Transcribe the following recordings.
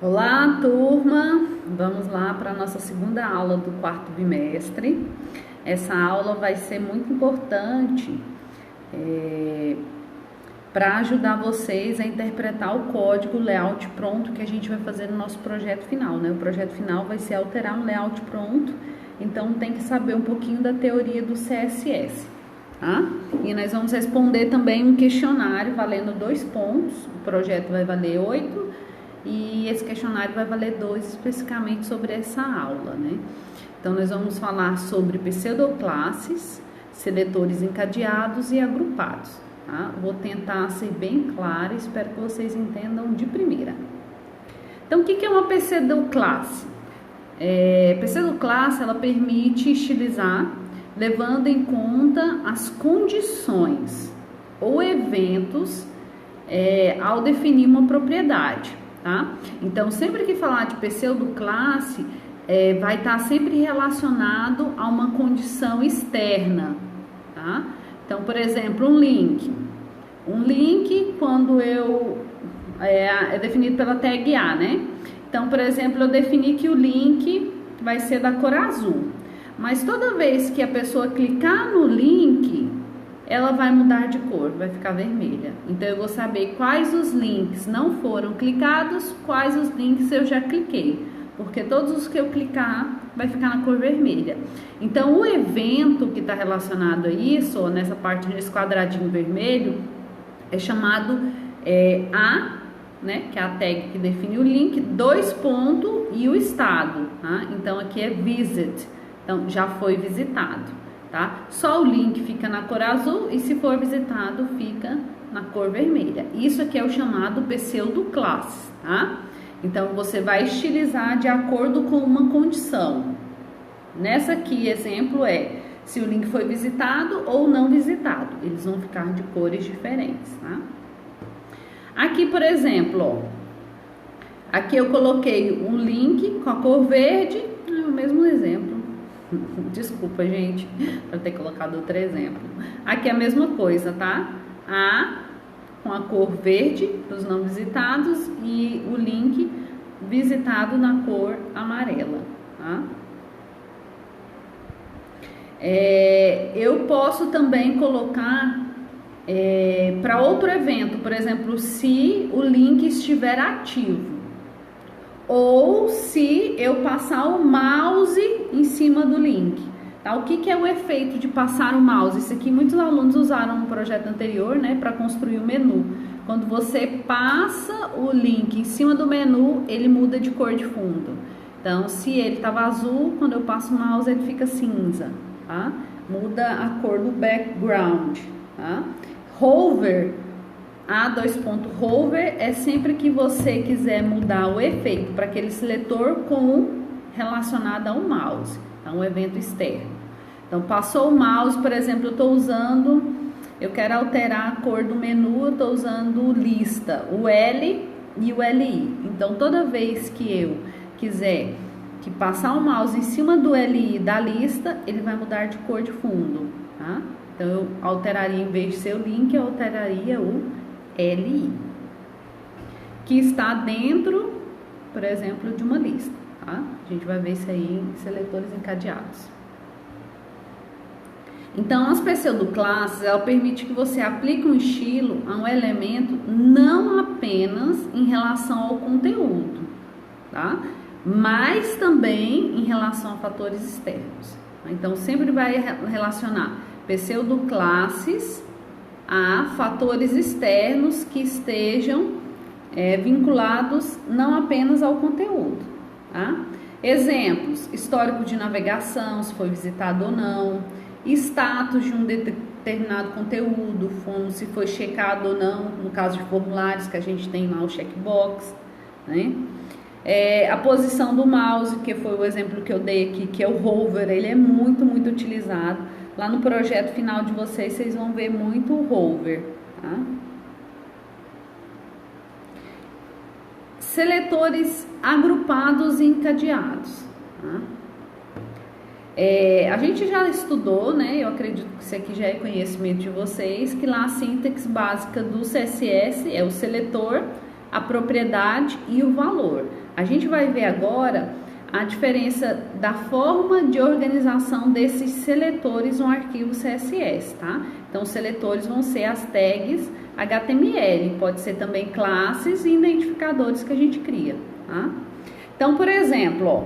Olá, turma! Vamos lá para a nossa segunda aula do quarto bimestre. Essa aula vai ser muito importante para ajudar vocês a interpretar o código layout pronto que a gente vai fazer no nosso projeto final, né? O projeto final vai ser alterar um layout pronto, então tem que saber um pouquinho da teoria do CSS, tá? E nós vamos responder também um questionário valendo 2 pontos. O projeto vai valer 8 e esse questionário vai valer 2 especificamente sobre essa aula, né? Então nós vamos falar sobre pseudoclasses, seletores encadeados e agrupados, tá? Vou tentar ser bem clara, espero que vocês entendam de primeira. Então o que é uma pseudoclasse? Pseudoclasse, ela permite estilizar levando em conta as condições ou eventos ao definir uma propriedade, tá? Então, sempre que falar de pseudoclasse, vai estar sempre relacionado a uma condição externa, tá? Então, por exemplo, um link. Um link, quando é definido pela tag A, né? Então, por exemplo, eu defini que o link vai ser da cor azul. Mas toda vez que a pessoa clicar no link, ela vai mudar de cor, vai ficar vermelha. Então eu vou saber quais os links não foram clicados, quais os links eu já cliquei, porque todos os que eu clicar vai ficar na cor vermelha. Então o evento que está relacionado a isso, ó, nessa parte desse quadradinho vermelho, é chamado A, né, que é a tag que define o link, 2 pontos e o estado, tá? Então aqui é visit, então já foi visitado. Tá? Só o link fica na cor azul e se for visitado fica na cor vermelha. Isso aqui é o chamado pseudoclasse, tá? Então você vai estilizar de acordo com uma condição. Nessa aqui, exemplo se o link foi visitado ou não visitado. Eles vão ficar de cores diferentes, tá? Aqui, por exemplo, ó, aqui eu coloquei um link com a cor verde, é o mesmo exemplo. Desculpa, gente, para ter colocado outro exemplo. Aqui é a mesma coisa, tá? A com a cor verde dos não visitados e o link visitado na cor amarela, tá? Eu posso também colocar para outro evento, por exemplo, se o link estiver ativo. Ou se eu passar o mouse em cima do link, tá? O que é o efeito de passar o mouse? Isso aqui muitos alunos usaram no projeto anterior, né, para construir o menu. Quando você passa o link em cima do menu, ele muda de cor de fundo. Então, se ele estava azul, quando eu passo o mouse, ele fica cinza, tá? Muda a cor do background, tá? Hover. Hover é sempre que você quiser mudar o efeito para aquele seletor relacionado a um mouse, a um evento externo. Então, passou o mouse, por exemplo, eu quero alterar a cor do menu, eu estou usando lista, o L e o LI. Então, toda vez que eu quiser passar o mouse em cima do LI da lista, ele vai mudar de cor de fundo, tá? Então, eu alteraria, em vez de ser o link, eu alteraria o LI, que está dentro, por exemplo, de uma lista, tá? A gente vai ver isso aí em seletores encadeados. Então, as pseudoclasses, ela permite que você aplique um estilo a um elemento não apenas em relação ao conteúdo, tá? Mas também em relação a fatores externos. Então, sempre vai relacionar pseudoclasses a fatores externos que estejam vinculados não apenas ao conteúdo, tá? Exemplos: histórico de navegação, se foi visitado ou não, status de um determinado conteúdo, se foi checado ou não, no caso de formulários que a gente tem lá o checkbox, né? A posição do mouse, que foi o exemplo que eu dei aqui, que é o hover, ele é muito utilizado. Lá no projeto final de vocês vão ver muito o hover, tá? Seletores agrupados e encadeados, tá? A gente já estudou, né? Eu acredito que isso aqui já é conhecimento de vocês, que lá a síntese básica do CSS é o seletor, a propriedade e o valor. A gente vai ver agora a diferença da forma de organização desses seletores no arquivo CSS, tá? Então, os seletores vão ser as tags HTML, pode ser também classes e identificadores que a gente cria, tá? Então, por exemplo, ó,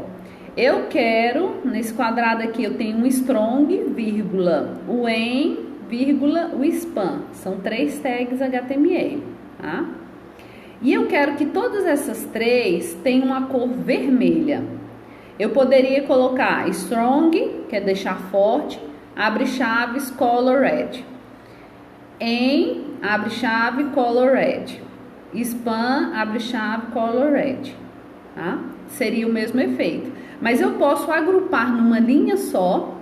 eu quero, nesse quadrado aqui, eu tenho um strong, vírgula, o en, vírgula, o span. São 3 tags HTML, tá? E eu quero que todas essas 3 tenham uma cor vermelha. Eu poderia colocar strong, que é deixar forte, abre chaves, color red. En, abre chave, color red. Span, abre chave, color red. Tá? Seria o mesmo efeito. Mas eu posso agrupar numa linha só,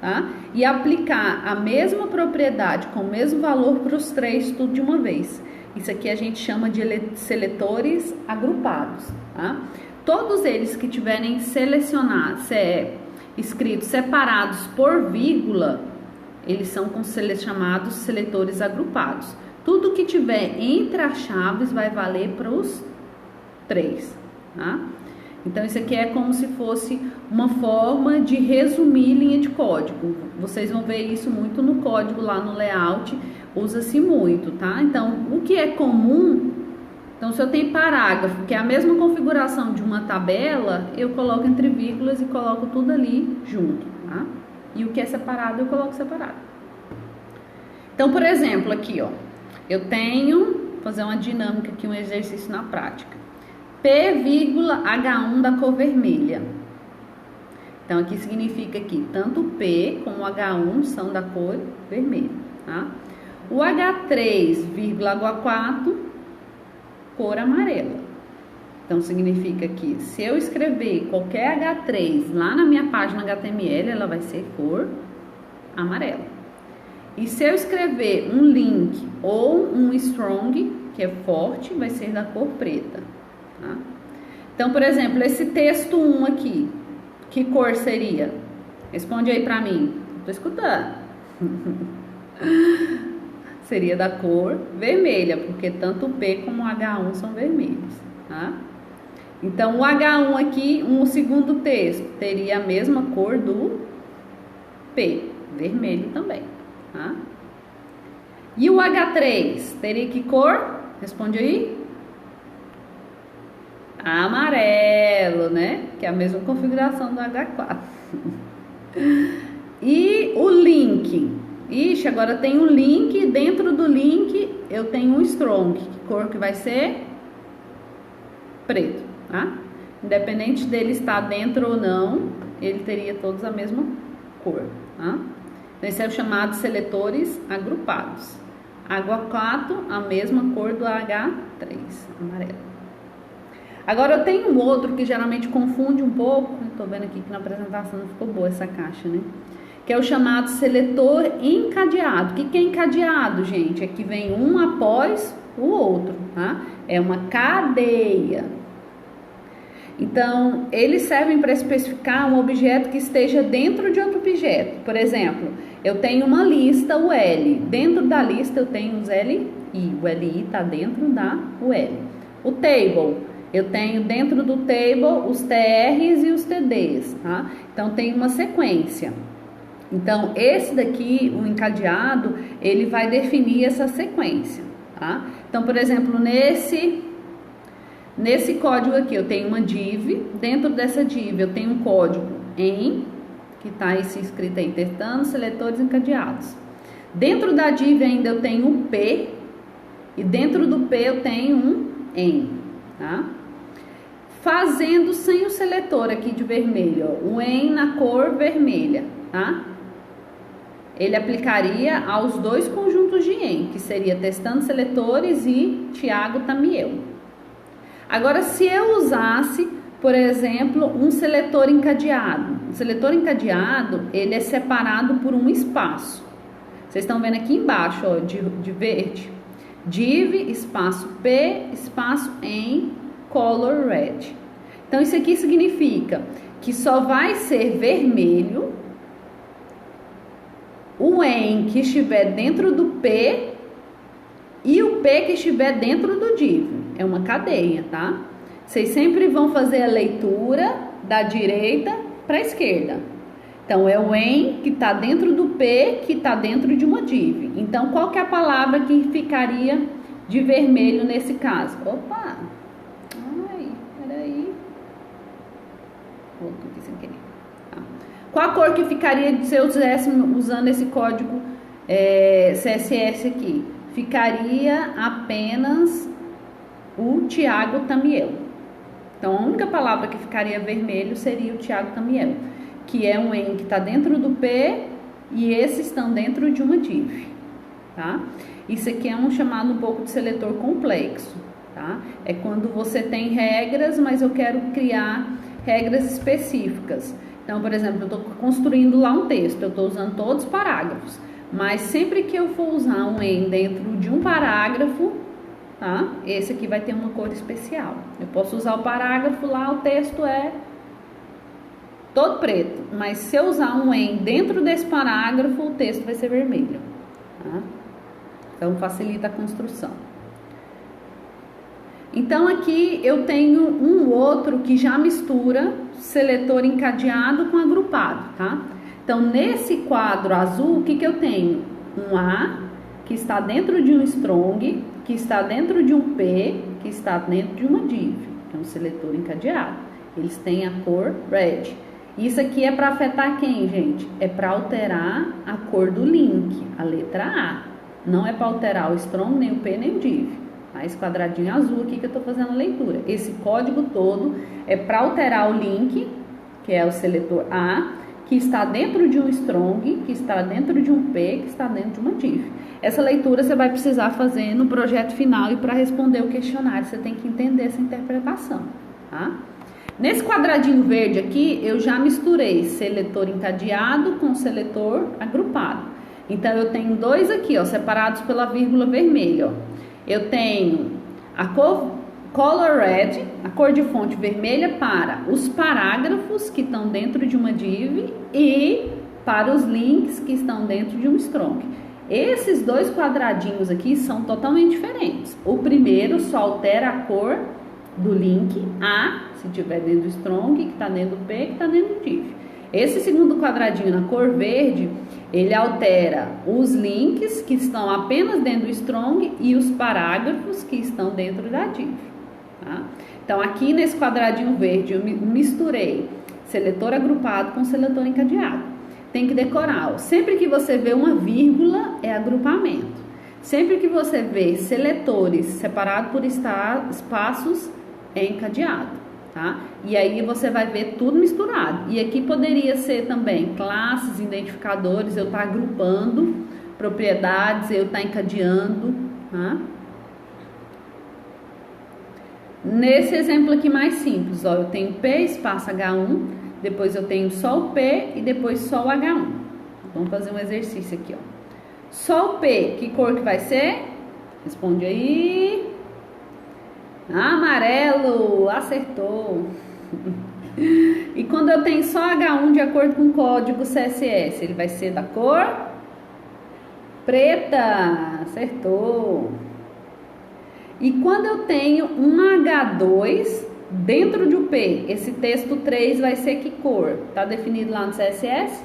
tá? E aplicar a mesma propriedade com o mesmo valor para os 3 tudo de uma vez. Isso aqui a gente chama de seletores agrupados, tá? Todos eles que tiverem selecionados, escritos separados por vírgula, eles são chamados seletores agrupados. Tudo que tiver entre as chaves vai valer para os 3, tá? Então, isso aqui é como se fosse uma forma de resumir linha de código. Vocês vão ver isso muito no código lá no layout, usa-se muito, tá? Então, o que é comum, então se eu tenho parágrafo, que é a mesma configuração de uma tabela, eu coloco entre vírgulas e coloco tudo ali junto, tá? E o que é separado, eu coloco separado. Então, por exemplo, aqui, ó, eu tenho, vou fazer uma dinâmica aqui, um exercício na prática. P,H1 da cor vermelha. Então, aqui significa que tanto o P como o H1 são da cor vermelha, tá? O H3, H4, cor amarela. Então, significa que se eu escrever qualquer H3 lá na minha página HTML, ela vai ser cor amarela. E se eu escrever um link ou um strong, que é forte, vai ser da cor preta. Tá? Então, por exemplo, esse texto 1 aqui, que cor seria? Responde aí pra mim. Tô escutando. Seria da cor vermelha, porque tanto o P como o H1 são vermelhos, tá? Então, o H1 aqui, o segundo texto, teria a mesma cor do P, vermelho também, tá? E o H3, teria que cor? Responde aí. Amarelo, né? Que é a mesma configuração do H4. E o link. Ixi, agora tem um link. Dentro do link eu tenho um strong. Que cor que vai ser? Preto, tá? Independente dele estar dentro ou não, ele teria todos a mesma cor, tá? Então, esse é o chamado seletores agrupados. H4, a mesma cor do H3, amarelo. Agora eu tenho um outro que geralmente confunde um pouco, estou vendo aqui que na apresentação não ficou boa essa caixa, né? Que é o chamado seletor encadeado. O que é encadeado, gente? É que vem um após o outro, tá? É uma cadeia. Então, eles servem para especificar um objeto que esteja dentro de outro objeto. Por exemplo, eu tenho uma lista, o L. Dentro da lista eu tenho os LI. O LI está dentro da UL. O table. Eu tenho dentro do table os TRs e os TDs, tá? Então, tem uma sequência. Então, esse daqui, o encadeado, ele vai definir essa sequência, tá? Então, por exemplo, nesse código aqui, eu tenho uma div. Dentro dessa div, eu tenho um código em, que está escrito aí, testando seletores encadeados. Dentro da div ainda eu tenho um P, e dentro do P eu tenho um em, tá? Fazendo sem o seletor aqui de vermelho, ó, o em na cor vermelha, tá? Ele aplicaria aos dois conjuntos de em, que seria testando seletores e Thiago Tamiel. Agora, se eu usasse, por exemplo, um seletor encadeado. O seletor encadeado, ele é separado por um espaço. Vocês estão vendo aqui embaixo, ó, de verde. Div, espaço P, espaço em, color red. Então, isso aqui significa que só vai ser vermelho o em que estiver dentro do P e o P que estiver dentro do div. É uma cadeia, tá? Vocês sempre vão fazer a leitura da direita para a esquerda. Então, é o em que está dentro do P, que está dentro de uma div. Então, qual que é a palavra que ficaria de vermelho nesse caso? Opa! Ai, peraí. Voltou aqui sem querer. Tá. Qual a cor que ficaria se eu estivesse usando esse código CSS aqui? Ficaria apenas o Thiago Tamiel. Então, a única palavra que ficaria vermelho seria o Thiago Tamiel, que é um em que está dentro do P e esses estão dentro de uma div, tá? Isso aqui é um chamado um pouco de seletor complexo, tá? É quando você tem regras, mas eu quero criar regras específicas. Então, por exemplo, eu estou construindo lá um texto, eu estou usando todos os parágrafos, mas sempre que eu for usar um em dentro de um parágrafo, tá? Esse aqui vai ter uma cor especial. Eu posso usar o parágrafo lá, o texto é todo preto, mas se eu usar um em dentro desse parágrafo, o texto vai ser vermelho, tá? Então facilita a construção. Então aqui eu tenho um outro que já mistura seletor encadeado com agrupado, tá? Então nesse quadro azul, o que que eu tenho? Um A que está dentro de um strong, que está dentro de um P, que está dentro de uma div, que é um seletor encadeado. Eles têm a cor red. Isso aqui é para afetar quem, gente? É para alterar a cor do link, a letra A. Não é para alterar o strong, nem o P, nem o div. Tá? Esse quadradinho azul aqui que eu estou fazendo a leitura. Esse código todo é para alterar o link, que é o seletor A, que está dentro de um strong, que está dentro de um P, que está dentro de uma div. Essa leitura você vai precisar fazer no projeto final e para responder o questionário você tem que entender essa interpretação, tá? Nesse quadradinho verde aqui, eu já misturei seletor encadeado com seletor agrupado. Então, eu tenho dois aqui, ó, separados pela vírgula vermelha, ó. Eu tenho a cor color red, a cor de fonte vermelha para os parágrafos que estão dentro de uma div e para os links que estão dentro de um strong. Esses dois quadradinhos aqui são totalmente diferentes. O primeiro só altera a cor do link A, se tiver dentro do strong, que está dentro do P, que está dentro do div. Esse segundo quadradinho na cor verde, ele altera os links que estão apenas dentro do strong e os parágrafos que estão dentro da div. Tá? Então, aqui nesse quadradinho verde, eu misturei seletor agrupado com seletor encadeado. Tem que decorar, ó. Sempre que você vê uma vírgula, é agrupamento. Sempre que você vê seletores separados por espaços, é encadeado, tá? E aí você vai ver tudo misturado. E aqui poderia ser também classes, identificadores, eu estar agrupando, propriedades, eu estar encadeando, tá? Nesse exemplo aqui mais simples, ó, eu tenho P espaço H1, depois eu tenho só o P e depois só o H1. Vamos fazer um exercício aqui, ó. Só o P, que cor que vai ser? Responde aí. Amarelo, acertou. E quando eu tenho só H1 de acordo com o código CSS, ele vai ser da cor preta, acertou. E quando eu tenho um H2 dentro de um P, esse texto 3 vai ser que cor? Tá definido lá no CSS?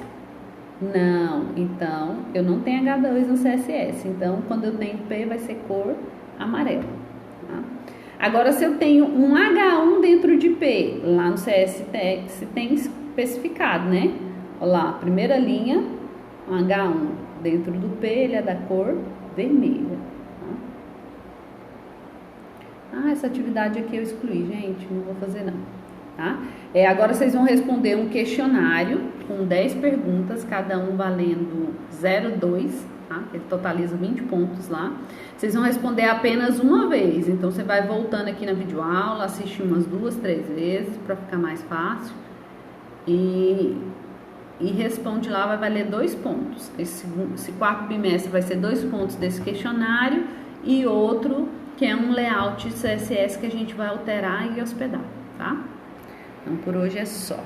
Não, então eu não tenho H2 no CSS, então quando eu tenho P vai ser cor amarelo, tá? Agora se eu tenho um H1 dentro de P, lá no CSS tem especificado, né? Olha lá, primeira linha, um H1 dentro do P, ele é da cor vermelha, tá? Ah, essa atividade aqui eu excluí, gente, não vou fazer não, tá? Agora vocês vão responder um questionário com 10 perguntas, cada um valendo 0,2, tá? Ele totaliza 20 pontos lá. Vocês vão responder apenas uma vez, então você vai voltando aqui na videoaula, assiste umas 2, 3 vezes para ficar mais fácil e responde lá, vai valer 2 pontos. Esse quarto bimestre vai ser 2 pontos desse questionário e outro que é um layout CSS que a gente vai alterar e hospedar, tá? Então, por hoje é só.